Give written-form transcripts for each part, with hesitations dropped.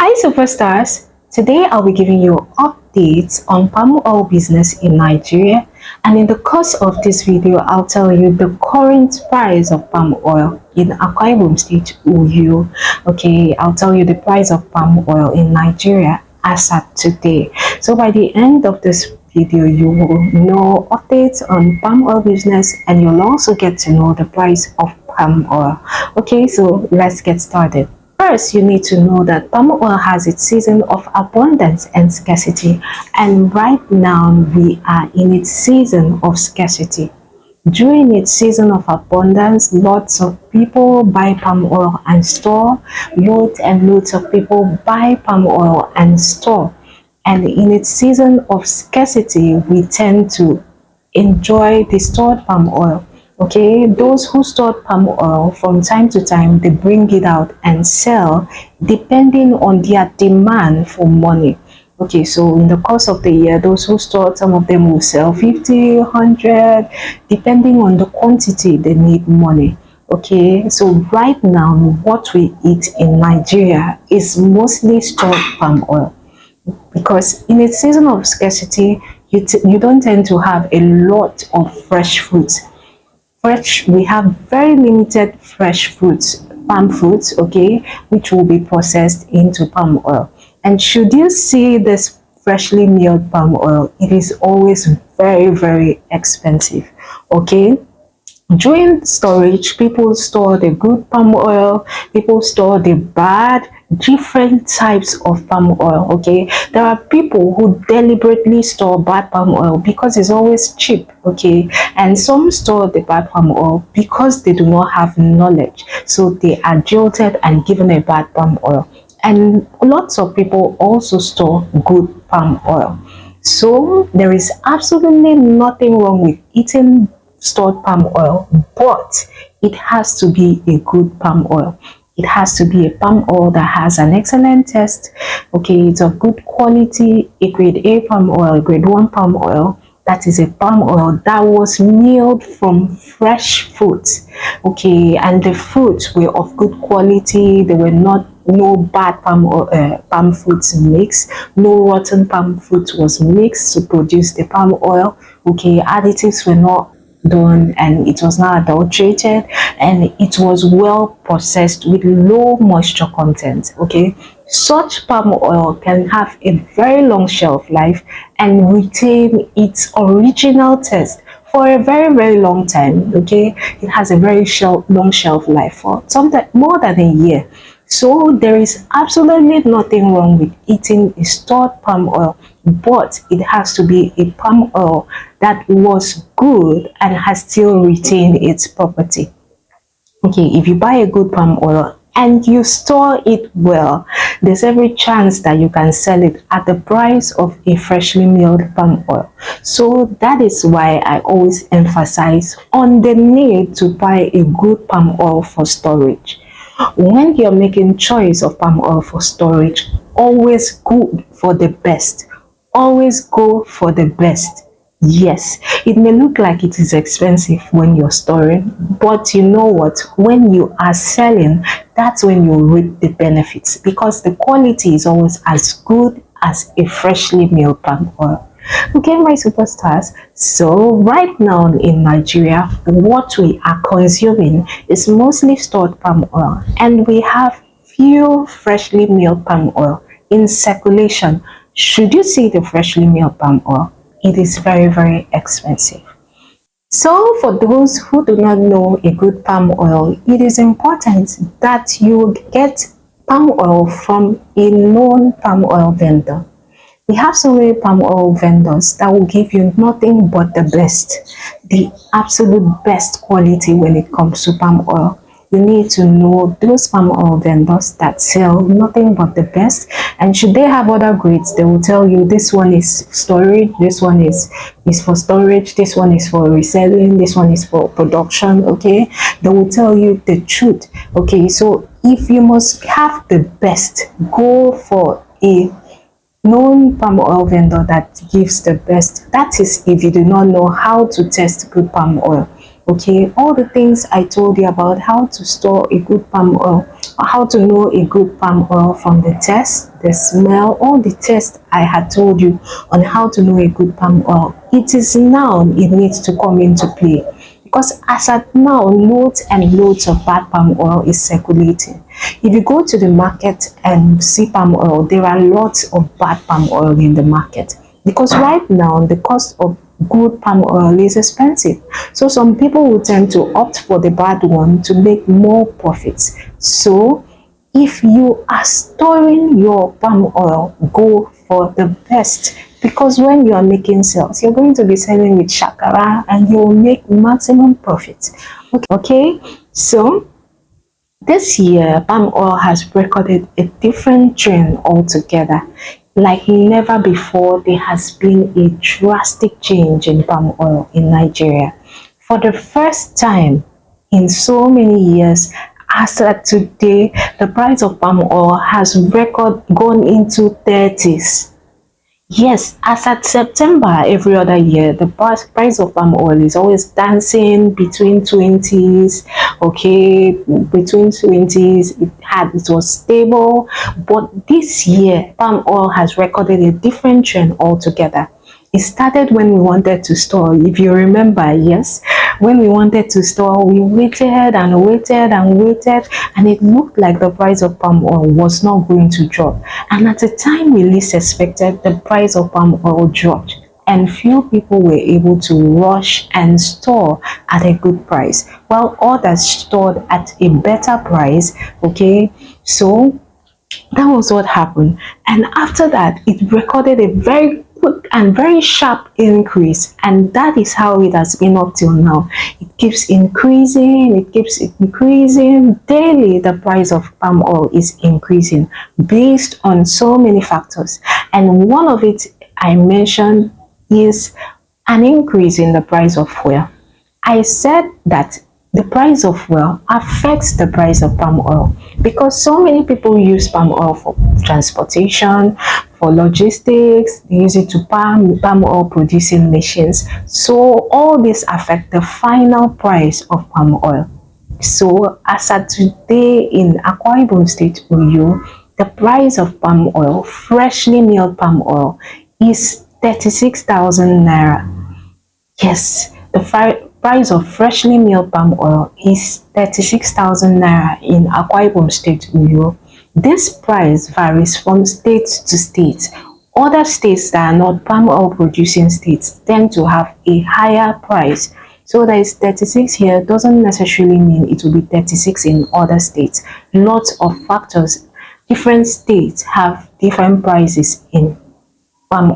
Hi superstars! Today I'll be giving you updates on palm oil business in Nigeria, and in the course of this video I'll tell you the current price of palm oil in Akwa Ibom State, Uyo. Okay, I'll tell you the price of palm oil in Nigeria as at today. So by the end of this video you will know updates on palm oil business, and you'll also get to know the price of palm oil. Okay, so let's get started. First, you need to know that palm oil has its season of abundance and scarcity, and right now we are in its season of scarcity. During its season of abundance, lots of people buy palm oil and store. Loads and loads of people buy palm oil and store. And in its season of scarcity, we tend to enjoy the stored palm oil. Okay, those who store palm oil from time to time, they bring it out and sell depending on their demand for money. Okay, so in the course of the year, those who store, some of them will sell 50, 100, depending on the quantity they need money. Okay, so right now what we eat in Nigeria is mostly stored palm oil, because in a season of scarcity you don't tend to have a lot of fresh fruits. We have very limited fresh fruits, palm fruits, okay, which will be processed into palm oil. And should you see this freshly milled palm oil, it is always very expensive. Okay, during storage, people store the good palm oil, people store the bad, different types of palm oil. Okay, there are people who deliberately store bad palm oil because it's always cheap. Okay, and some store the bad palm oil because they do not have knowledge, so they are jilted and given a bad palm oil. And lots of people also store good palm oil. So there is absolutely nothing wrong with eating stored palm oil, but it has to be a good palm oil. It has to be a palm oil that has an excellent taste. Okay, it's of good quality, a grade A palm oil, a grade 1 palm oil. That is a palm oil that was milled from fresh fruits. Okay, and the fruits were of good quality. They were not, no bad palm fruits mixed, no rotten palm fruit was mixed to produce the palm oil. Okay, additives were not done, and it was not adulterated, and it was well processed with low moisture content. Okay, such palm oil can have a very long shelf life and retain its original taste for a very long time. Okay, it has a very long shelf life for sometimes more than a year. So there is absolutely nothing wrong with eating a stored palm oil, but it has to be a palm oil that was good and has still retained its property. Okay, if you buy a good palm oil and you store it well, there's every chance that you can sell it at the price of a freshly milled palm oil. So that is why I always emphasize on the need to buy a good palm oil for storage. When you're making choice of palm oil for storage, always go for the best. Always go for the best. Yes, it may look like it is expensive when you're storing, but you know what? When you are selling, that's when you reap the benefits, because the quality is always as good as a freshly milled palm oil. Okay, my superstars, so right now in Nigeria, what we are consuming is mostly stored palm oil, and we have few freshly milled palm oil in circulation. Should you see the freshly milled palm oil, it is very expensive. So for those who do not know a good palm oil, it is important that you get palm oil from a known palm oil vendor. We have so many palm oil vendors that will give you nothing but the best, the absolute best quality when it comes to palm oil. You need to know those palm oil vendors that sell nothing but the best. And should they have other grades, they will tell you this one is storage, this one is for storage, this one is for reselling, this one is for production. Okay, they will tell you the truth. Okay, so if you must have the best, go for a known palm oil vendor that gives the best. That is if you do not know how to test good palm oil. Okay, all the things I told you about how to store a good palm oil, or how to know a good palm oil from the taste, the smell, all the tests I had told you on how to know a good palm oil, it is now it needs to come into play. Because as at now, loads and loads of bad palm oil is circulating. If you go to the market and see palm oil, there are lots of bad palm oil in the market. Because right now, the cost of good palm oil is expensive. So some people will tend to opt for the bad one to make more profits. So if you are storing your palm oil, go for the best, because when you are making sales, you're going to be selling with shakara and you will make maximum profit. Okay, so this year palm oil has recorded a different trend altogether. Like never before, there has been a drastic change in palm oil in Nigeria. For the first time in so many years, as at today, the price of palm oil has gone into 30s. Yes, as at September every other year, the price of palm oil is always dancing between 20s, okay, between 20s. It was stable, but this year, palm oil has recorded a different trend altogether. It started when we wanted to store. If you remember, yes, when we wanted to store, we waited and waited and waited, and it looked like the price of palm oil was not going to drop. And at the time we least expected, the price of palm oil dropped, and few people were able to rush and store at a good price, while others stored at a better price. Okay, so that was what happened. And after that, it recorded a very quick and very sharp increase, and that is how it has been up till now. It keeps increasing, it keeps increasing daily. The price of palm oil is increasing based on so many factors, and one of it I mentioned is an increase in the price of fuel. I said that the price of fuel affects the price of palm oil because so many people use palm oil for transportation, for logistics, they use it to palm oil producing machines. So all this affect the final price of palm oil. So as at today in Akwa Ibom State, Uyo, the price of palm oil, freshly milled palm oil, is 36,000 naira. Yes, the price of freshly milled palm oil is 36,000 naira in Akwa Ibom State, Uyo. This price varies from state to state. Other states that are not palm oil producing states tend to have a higher price. So that is 36 here doesn't necessarily mean it will be 36 in other states. Lots of factors. Different states have different prices in palm oil.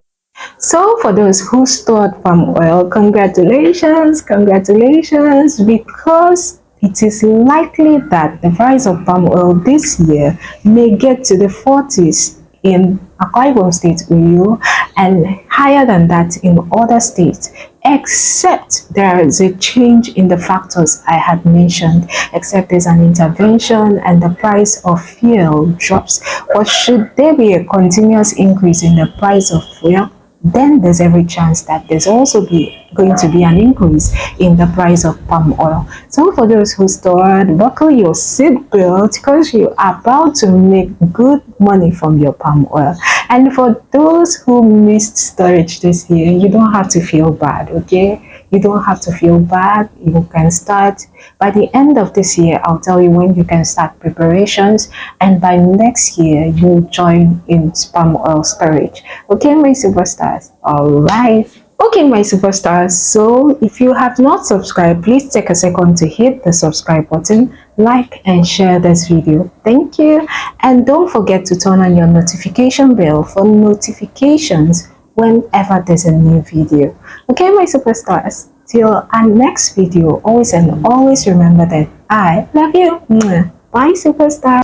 So for those who stored palm oil, congratulations, congratulations, because it is likely that the price of palm oil this year may get to the 40s in Akwa Ibom State, Uyo, and higher than that in other states, except there is a change in the factors I had mentioned, except there's an intervention and the price of fuel drops. But should there be a continuous increase in the price of fuel, then there's every chance that there's also going to be an increase in the price of palm oil. So for those who stored, buckle your seatbelt because you are about to make good money from your palm oil. And for those who missed storage this year, you don't have to feel bad, okay? You don't have to feel bad. You can start by the end of this year. I'll tell you when you can start preparations, and by next year you'll join in palm oil storage. Okay, my superstars. All right. Okay, my superstars. So if you have not subscribed, please take a second to hit the subscribe button, like and share this video. Thank you. And don't forget to turn on your notification bell for notifications whenever there's a new video. Okay, my superstars, till our next video, always and always remember that I love you. Bye, superstars.